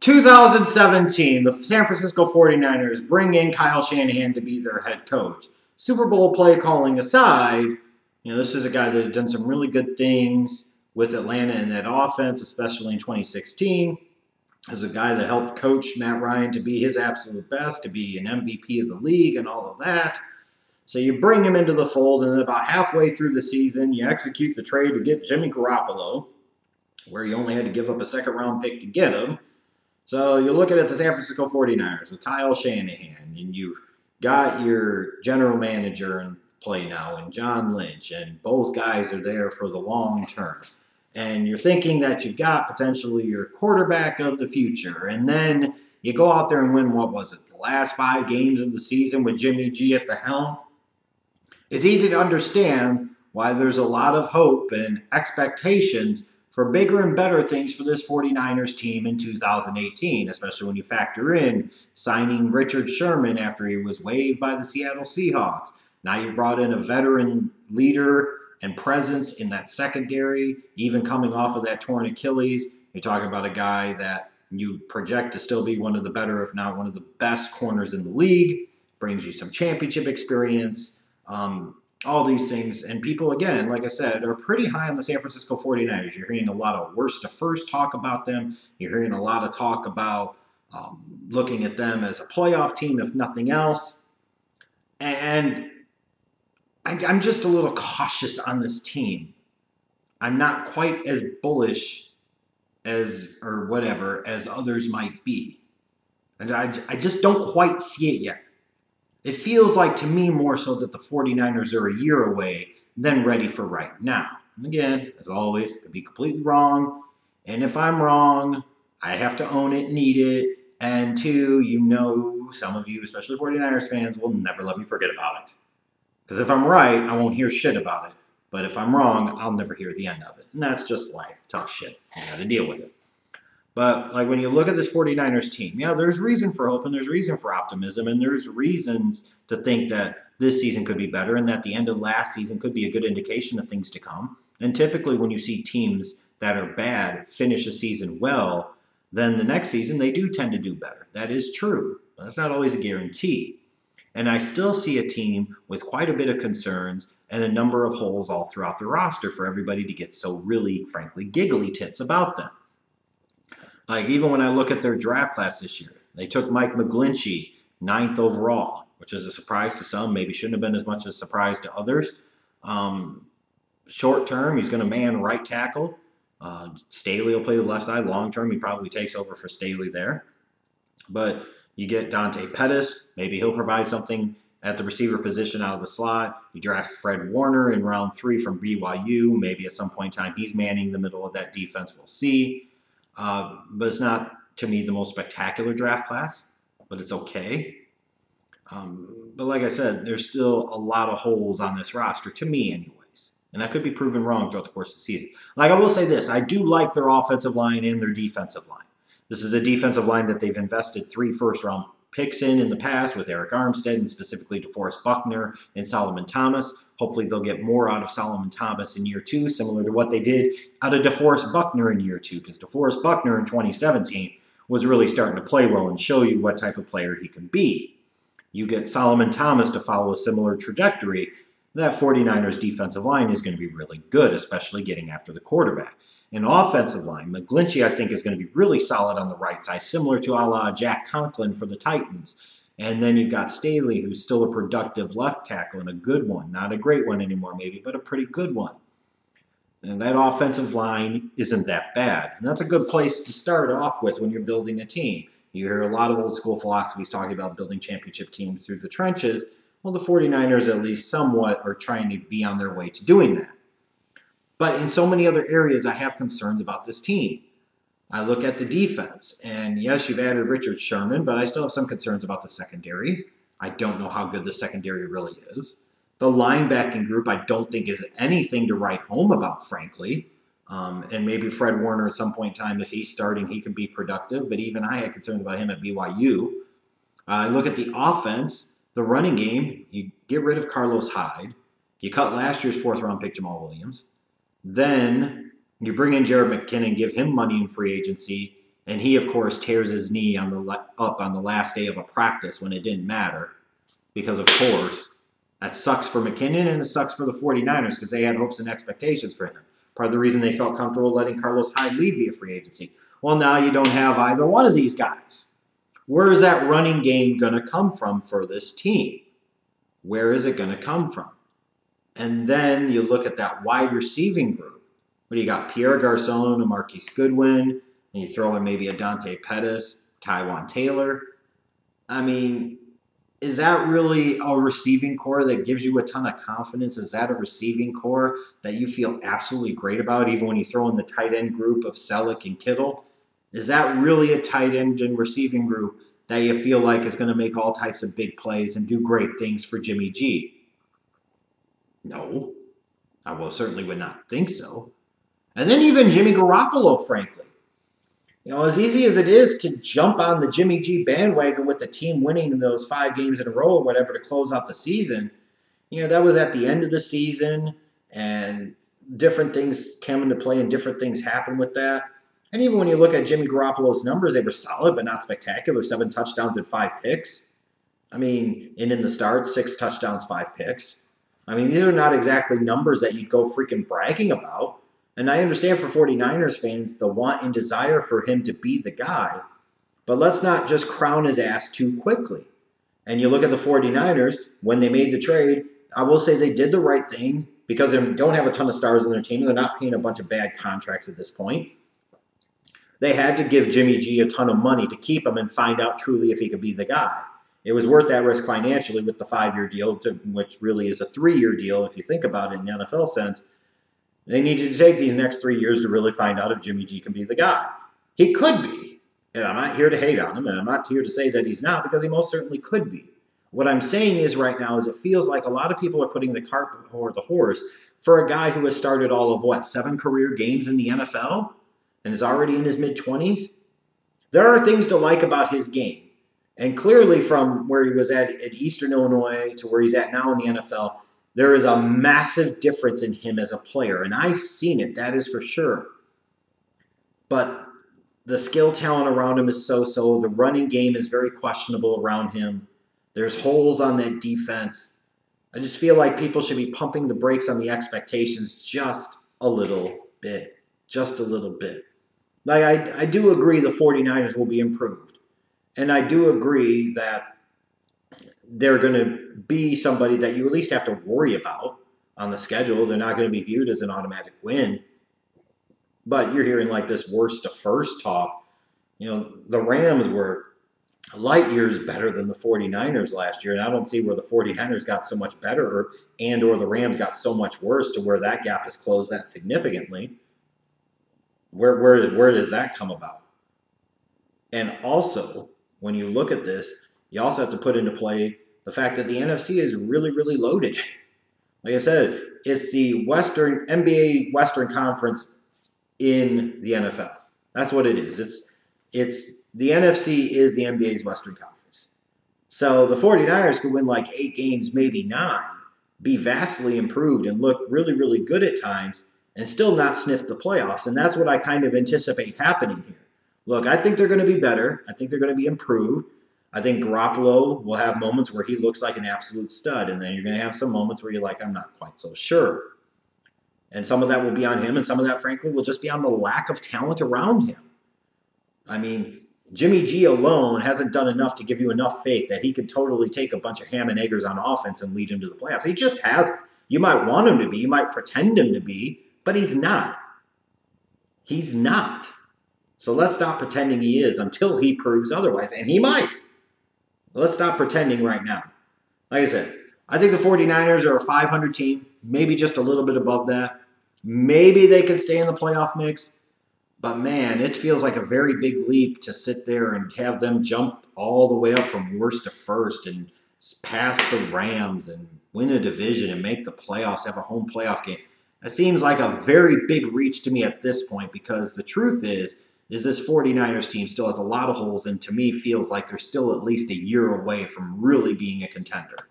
2017, the San Francisco 49ers bring in Kyle Shanahan to be their head coach. Super Bowl play calling aside, this is a guy that had done some really good things with Atlanta in that offense, especially in 2016. As a guy that helped coach Matt Ryan to be his absolute best, to be an MVP of the league and all of that. So you bring him into the fold, and then about halfway through the season, you execute the trade to get Jimmy Garoppolo, where you only had to give up a second-round pick to get him. So you look at the San Francisco 49ers with Kyle Shanahan, and you've got your general manager in play now, and John Lynch, and both guys are there for the long term. And you're thinking that you've got potentially your quarterback of the future, and then you go out there and win, the last 5 games of the season with Jimmy G at the helm? It's easy to understand why there's a lot of hope and expectations for bigger and better things for this 49ers team in 2018, especially when you factor in signing Richard Sherman after he was waived by the Seattle Seahawks. Now you've brought in a veteran leader and presence in that secondary, even coming off of that torn Achilles. You're talking about a guy that you project to still be one of the better, if not one of the best corners in the league, brings you some championship experience. All these things. And people, again, like I said, are pretty high on the San Francisco 49ers. You're hearing a lot of worst to first talk about them. You're hearing a lot of talk about looking at them as a playoff team, if nothing else. And I'm just a little cautious on this team. I'm not quite as bullish as others might be. And I just don't quite see it yet. It feels like to me more so that the 49ers are a year away than ready for right now. And again, as always, could be completely wrong. And if I'm wrong, I have to own it, need it. And 2, some of you, especially 49ers fans, will never let me forget about it. Because if I'm right, I won't hear shit about it. But if I'm wrong, I'll never hear the end of it. And that's just life. Tough shit. You got to deal with it. But when you look at this 49ers team, there's reason for hope and there's reason for optimism and there's reasons to think that this season could be better and that the end of last season could be a good indication of things to come. And typically when you see teams that are bad finish a season well, then the next season they do tend to do better. That is true, but that's not always a guarantee. And I still see a team with quite a bit of concerns and a number of holes all throughout the roster for everybody to get so really, frankly, giggly tits about them. Even when I look at their draft class this year, they took Mike McGlinchey, 9th overall, which is a surprise to some, maybe shouldn't have been as much of a surprise to others. Short term, he's going to man right tackle. Staley will play the left side. Long term, he probably takes over for Staley there. But you get Dante Pettis. Maybe he'll provide something at the receiver position out of the slot. You draft Fred Warner in round 3 from BYU. Maybe at some point in time he's manning the middle of that defense. We'll see. But it's not, to me, the most spectacular draft class, but it's okay. But like I said, there's still a lot of holes on this roster, to me anyways. And that could be proven wrong throughout the course of the season. I will say this, I do like their offensive line and their defensive line. This is a defensive line that they've invested 3 first-round picks in the past with Eric Armstead and specifically DeForest Buckner and Solomon Thomas. Hopefully they'll get more out of Solomon Thomas in year 2, similar to what they did out of DeForest Buckner in year 2, because DeForest Buckner in 2017 was really starting to play well and show you what type of player he can be. You get Solomon Thomas to follow a similar trajectory, that 49ers defensive line is going to be really good, especially getting after the quarterback. An offensive line, McGlinchey, I think, is going to be really solid on the right side, similar to a la Jack Conklin for the Titans. And then you've got Staley, who's still a productive left tackle and a good one. Not a great one anymore, maybe, but a pretty good one. And that offensive line isn't that bad. And that's a good place to start off with when you're building a team. You hear a lot of old school philosophies talking about building championship teams through the trenches. Well, the 49ers at least somewhat are trying to be on their way to doing that. But in so many other areas, I have concerns about this team. I look at the defense, and yes, you've added Richard Sherman, but I still have some concerns about the secondary. I don't know how good the secondary really is. The linebacking group I don't think is anything to write home about, frankly. And maybe Fred Warner at some point in time, if he's starting, he could be productive. But even I had concerns about him at BYU. I look at the offense, the running game. You get rid of Carlos Hyde. You cut last year's 4th-round pick Jamal Williams. Then you bring in Jared McKinnon, give him money in free agency, And he, of course, tears his knee up on the last day of a practice when it didn't matter. Because, of course, that sucks for McKinnon and it sucks for the 49ers because they had hopes and expectations for him. Part of the reason they felt comfortable letting Carlos Hyde leave via free agency. Well, now you don't have either one of these guys. Where is that running game going to come from for this team? Where is it going to come from? And then you look at that wide receiving group. What do you got? Pierre Garçon, Marquise Goodwin, and you throw in maybe a Dante Pettis, Tywan Taylor. I mean, is that really a receiving core that gives you a ton of confidence? Is that a receiving core that you feel absolutely great about, even when you throw in the tight end group of Selleck and Kittle? Is that really a tight end and receiving group that you feel like is going to make all types of big plays and do great things for Jimmy G? No. I certainly would not think so. And then even Jimmy Garoppolo, frankly. As easy as it is to jump on the Jimmy G bandwagon with the team winning those 5 games in a row or whatever to close out the season, that was at the end of the season and different things came into play and different things happened with that. And even when you look at Jimmy Garoppolo's numbers, they were solid but not spectacular. 7 touchdowns and 5 picks. And in the start, 6 touchdowns, 5 picks. These are not exactly numbers that you'd go freaking bragging about. And I understand for 49ers fans, the want and desire for him to be the guy. But let's not just crown his ass too quickly. And you look at the 49ers, when they made the trade, I will say they did the right thing because they don't have a ton of stars in their team. They're not paying a bunch of bad contracts at this point. They had to give Jimmy G a ton of money to keep him and find out truly if he could be the guy. It was worth that risk financially with the 5-year deal, which really is a 3-year deal if you think about it in the NFL sense. They needed to take these next 3 years to really find out if Jimmy G can be the guy. He could be. And I'm not here to hate on him, and I'm not here to say that he's not, because he most certainly could be. What I'm saying is right now is it feels like a lot of people are putting the cart before the horse for a guy who has started all of, 7 career games in the NFL and is already in his mid-20s? There are things to like about his game. And clearly from where he was at Eastern Illinois to where he's at now in the NFL, there is a massive difference in him as a player, and I've seen it, that is for sure. But the skill talent around him is so-so. The running game is very questionable around him. There's holes on that defense. I just feel like people should be pumping the brakes on the expectations just a little bit. Just a little bit. I do agree the 49ers will be improved. And I do agree that they're going to be somebody that you at least have to worry about on the schedule. They're not going to be viewed as an automatic win. But you're hearing like this worst to first talk. The Rams were light years better than the 49ers last year, and I don't see where the 49ers got so much better or the Rams got so much worse to where that gap has closed that significantly. Where does that come about? And also, when you look at this, you also have to put into play the fact that the NFC is really, really loaded. Like I said, it's the NBA Western Conference in the NFL. That's what it is. It's the NFC is the NBA's Western Conference. So the 49ers could win like 8 games, maybe 9, be vastly improved and look really, really good at times and still not sniff the playoffs. And that's what I kind of anticipate happening here. Look, I think they're going to be better. I think they're going to be improved. I think Garoppolo will have moments where he looks like an absolute stud, and then you're going to have some moments where you're like, I'm not quite so sure. And some of that will be on him, and some of that, frankly, will just be on the lack of talent around him. Jimmy G alone hasn't done enough to give you enough faith that he could totally take a bunch of ham and eggers on offense and lead him to the playoffs. He just hasn't. You might want him to be. You might pretend him to be, but he's not. He's not. So let's stop pretending he is until he proves otherwise, and he might. Let's stop pretending right now. Like I said, I think the 49ers are a 500 team, maybe just a little bit above that. Maybe they can stay in the playoff mix. But, man, it feels like a very big leap to sit there and have them jump all the way up from worst to first and pass the Rams and win a division and make the playoffs, have a home playoff game. That seems like a very big reach to me at this point because the truth is this 49ers team still has a lot of holes and to me feels like they're still at least a year away from really being a contender.